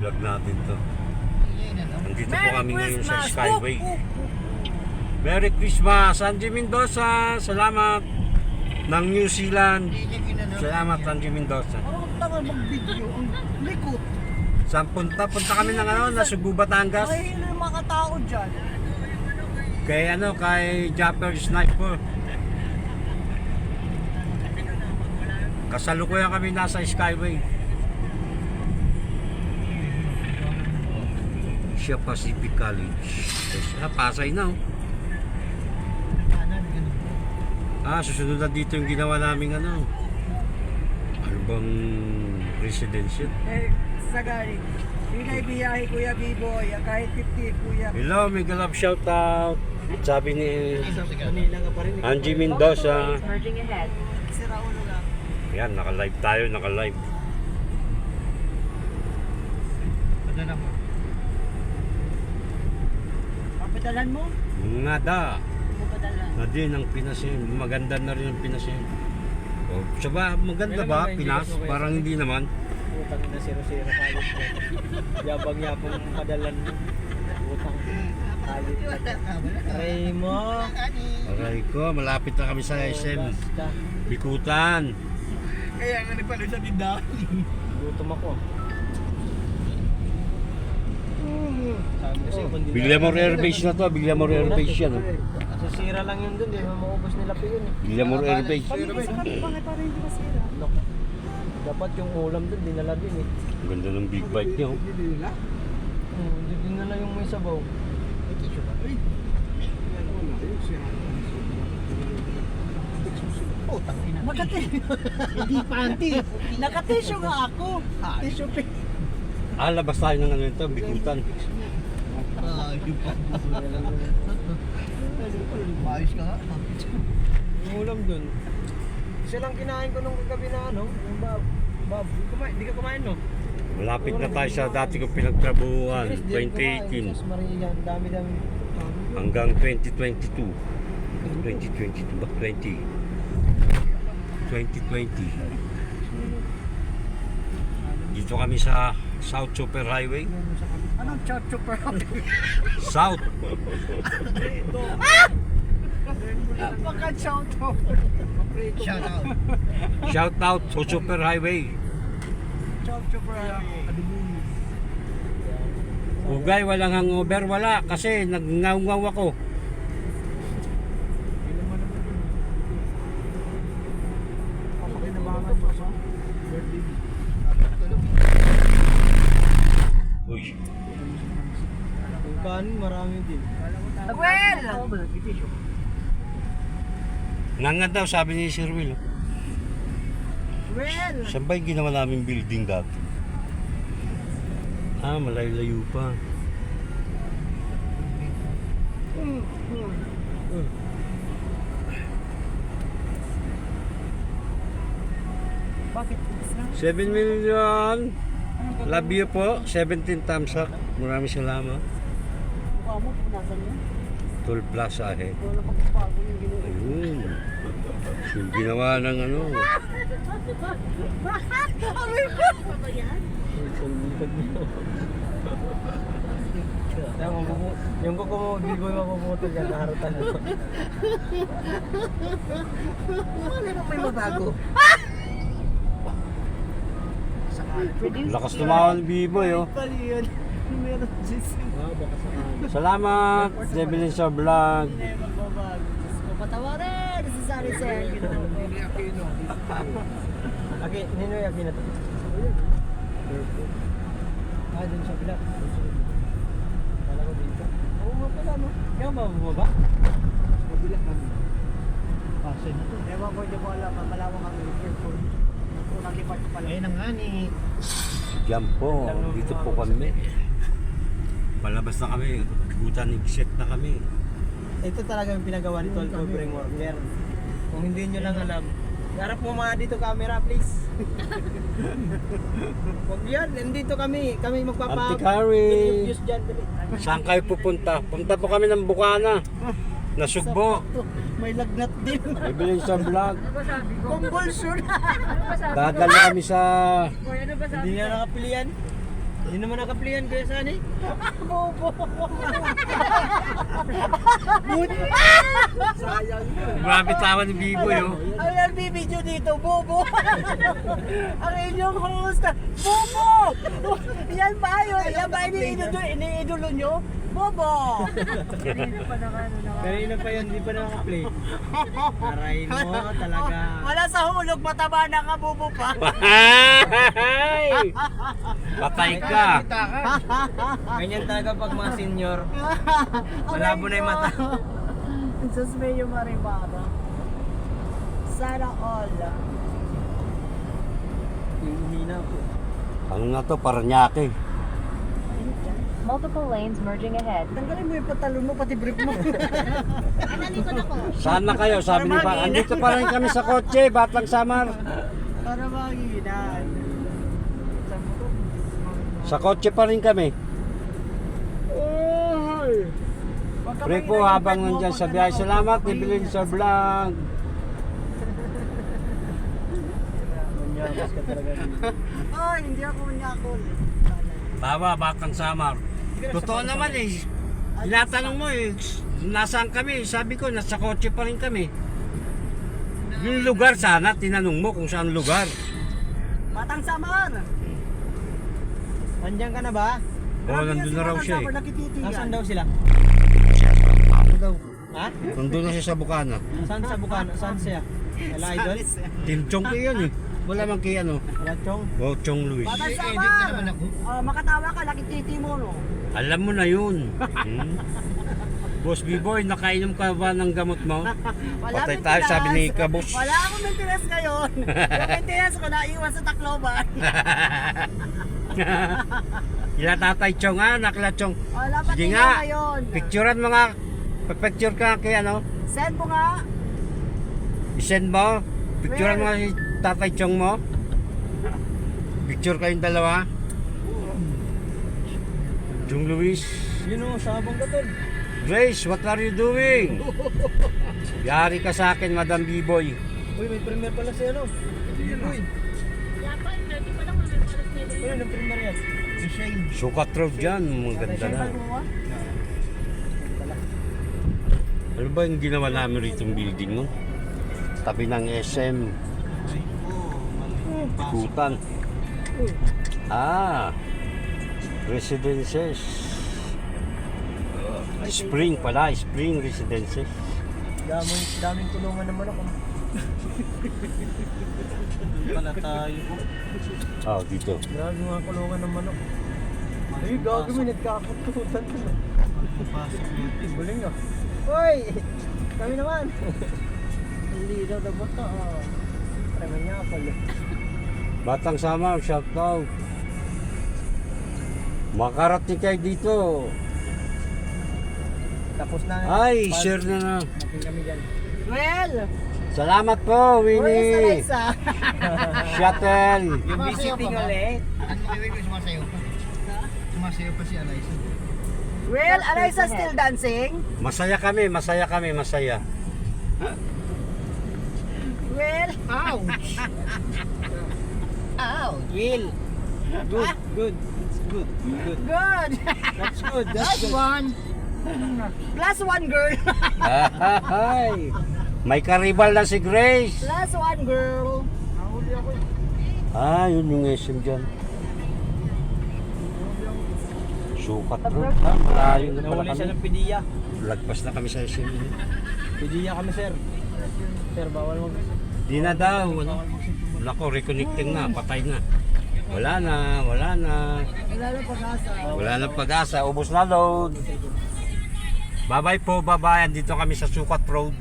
vlog natin to. Nandito po kami ngayon sa Skyway. Merry Christmas, Angie Mendoza. Salamat ng New Zealand. Salamat, Angie Mendoza. Ano tama mag-video? Ang likot. Saan punta? Punta kami ng Nasubo, Batangas. Ay, yung mga tao dyan. Kay Japper Sniper. Kasalukuyan kami nasa Skyway. Siya Pacific College. Pasay na. Susunod na dito yung ginawa naming ano bang residential. Sagari. Yung biyahe Kuya B-Boy, kahit 50 Kuya. Hello, mega love shout out. Sabi ni Angie Mendoza. Si Raulo lang. Yan, naka-live tayo, naka-live. Padala mo. Papadalan mo? Nada. Papadala. Na din ang Pinasin. Maganda na rin ang Pinasin. O, siya ba, maganda ba Pinas? Parang hindi naman. Utang na zero-zero kalit ko. Yabang-yabang padalan mo. Utang kalit. Aray mo. Aray ko, malapit na kami sa SM. Basta. Bikutan. Kaya nga ni pala sa tindahan. Gutom ako. Sabi kasi kung di Bigliamore Airbase na to, Bigliamore Airbase yan. Sisira lang yun dun, di ba maubos nila pa yun eh. Bigliamore Airbase. Sa kanipangay para hindi masira. Look. Dapat yung ulam dun, dinala din eh. Ang ganda ng big bike niya. Hindi dinala yung may sabaw. Makati. Hindi panty. Nakatisyo nga ako. Tisyo pa. Labas tayo ng ano ito, Bikutan. Maayos ka nga. Yung ulam dun. Isa lang kinain ko nung kagabi na ano, yung bab. Di ka kumain no? Malapit na tayo sa dati kong pinagtrabuhan, 2018 Jesus Maria, ang dami-dami. hanggang 2022. 2022 ba? 2020. Dito kami sa South Super Highway. Anong chop-chopper? South. Baka shout-out. Shout-out. Shout out sa Super Highway. Chop-chopper. Ugay, walang hangover, wala. Kasi nagngaw-ngaw ako. Papakinabangan mo sa birthday. Uy, Yung kanin, marami din. Well! nangat daw, sabi ni Sir Will. Well! Saan ba yung ginawa namin building dati? Malayo-layo pa. Bakit? 7 million. Love you po. 17 thumbs up. Maraming salamat. Mukha mo, punasan mo. Toll Plaza ahead. Wala pagpapago yung ginawa. Ayun. Yung ginawa ng ano. Aray ko! Yung kuko mo, B-Boy mapuputol yan, naharutan mo. Ano na may mabago? Lakas tumawa ng B-Boy, oh. Pali yun. Meron gising. Baka sakali. Salamat, Devilin sa vlog. Hindi magbabago. Diyos ko, patawarin! Sa sari-sari. Okay, Ninoy Aki na to. Dun sa bilat. Kala ko dito. Oo nga pala, no? Kaya ba bumaba? Mabilang kami. Pasay na to. Ewan ko, hindi ko alam. Malawang kami. Careful. Unang lipat pala. Ayun ang nga ni. Diyan po, dito po kami. Palabas na kami, Bikutan exit na kami. Ito talaga yung pinagawa ni Tol Covering Worker. Kung hindi nyo lang alam, harap mo mga dito camera please. Huwag yan, nandito kami Auntie Carrie. Views dyan, dali. Saan kayo pupunta? Punta po kami ng Bukana. Nasugbo. May lagnat din. Devilin sa vlog. Convulsion. Dadala kami sa Hindi na nakapilian. Hindi naman nakaplihan Kuya Sunny. Bobo. Sayang yun. Grabe tawa ni Biboy, oh. Ang nagbibideo dito, Bobo. Ang inyong host, Bobo. Yan ba yun? Yan ba iniidolo nyo? Bobo. Kanina pa yun, hindi pa nakaplay. Aray mo talaga. Wala sa hulog, mataba na ka, Bobo pa. Ay! Patay ka. Ganyan talaga pag mga senior. Malabo na yung mata. Sus medyo marimara. Sana all. Hihina po. Ano na to, Paranaque. Multiple lanes merging ahead. Tanggalin mo yung pantalon mo, pati brief mo. Saan na kayo? Sabi ni pa, andito pa rin kami sa kotse, Batang Samar. Para magiginan. Sa kotse pa rin kami. Pre po habang nandyan sa biyahe. Salamat, Evelyn sa vlog. Manyakas ka talaga. Ay, hindi ako nyakol. Baba, Batang Samar. Totoo naman eh. Tinatanong mo eh, nasaan kami? Sabi ko, nasa kotse pa rin kami. Yung lugar sana, tinanong mo kung saan lugar. Batang Samar! Andiyan ka na ba? Oo, nandun na raw siya eh. Nasaan daw sila? Ha? Nandun na siya sa Bukana. Saan sa Bukana? Saan siya? Ala Idol? Team Chong ko yun eh. Wala mang kay ano. Wala Chong? Wow, Chong Luis. Batang Samar! Makatawa ka, nakititi mo, no? Alam mo na yun. Boss B-Boy, nakainom ka ba ng gamot mo? Patay tayo, sabi ni Kabus. Wala akong maintenance ngayon. Yung maintenance ko naiwan sa Tacloban. Ila Tatay Chong ha, nakila Chong. Wala pa Sige tingnan nga, ngayon. picturean mo nga. Picture ka kay ano. Send mo nga. I-send mo. Picturean mo nga si Tatay Chong mo. Picture kayong dalawa. Chong Luis. Yun o, sabang ka tol. Grace, what are you doing? Yari ka sa akin, Madam B-Boy. Uy, may premier pala si ano. Uy. Uy, ang premier yan. Sukat road dyan, maganda na. Ano ba yung ginawa namin rito yung building mo? Tabi ng SM. Ikutan. Ah, residences. Spring pala, Spring Residences. Daming kulungan naman ako. Pala tayo. Oh, dito. Grabe mga kulungan ng manok. Ay, gagawin, nagkakapututan na. Buling ah. Hoy! Kami naman! Hindi daw na bata ah. Tama niya pala. Batang Samar, shout out. Makarating kayo dito. Tapos na. Ay, share na. Mating kami dyan. Well, Salamat po, where is Winnie. Eliza? Shuttle. Yung visiting ulit. Sumasayaw pa si Eliza. Well, Eliza still dancing? Masaya kami, masaya kami, masaya. Well, Ouch! ouch. Will. Good, good. It's good. Good. Good. That's good. That's That's good. one. Plus one girl. Ay, may karibal na si Grace. Plus one girl. Nahuli ako eh. Ah, yun yung SM dyan. Sukat road. Ah, malayo na pala Nahuli siya kami. ng pidiya. Lagpas na kami sa SM. Pidiya kami, sir. Sir, bawal mag... Di na daw. Ano? Nako, reconnecting na, patay na. Wala na, wala na. Wala na pag-asa. Wala na pag-asa, ubos na load. Bye-bye po, bye-bye. Andito kami sa Sukat Road.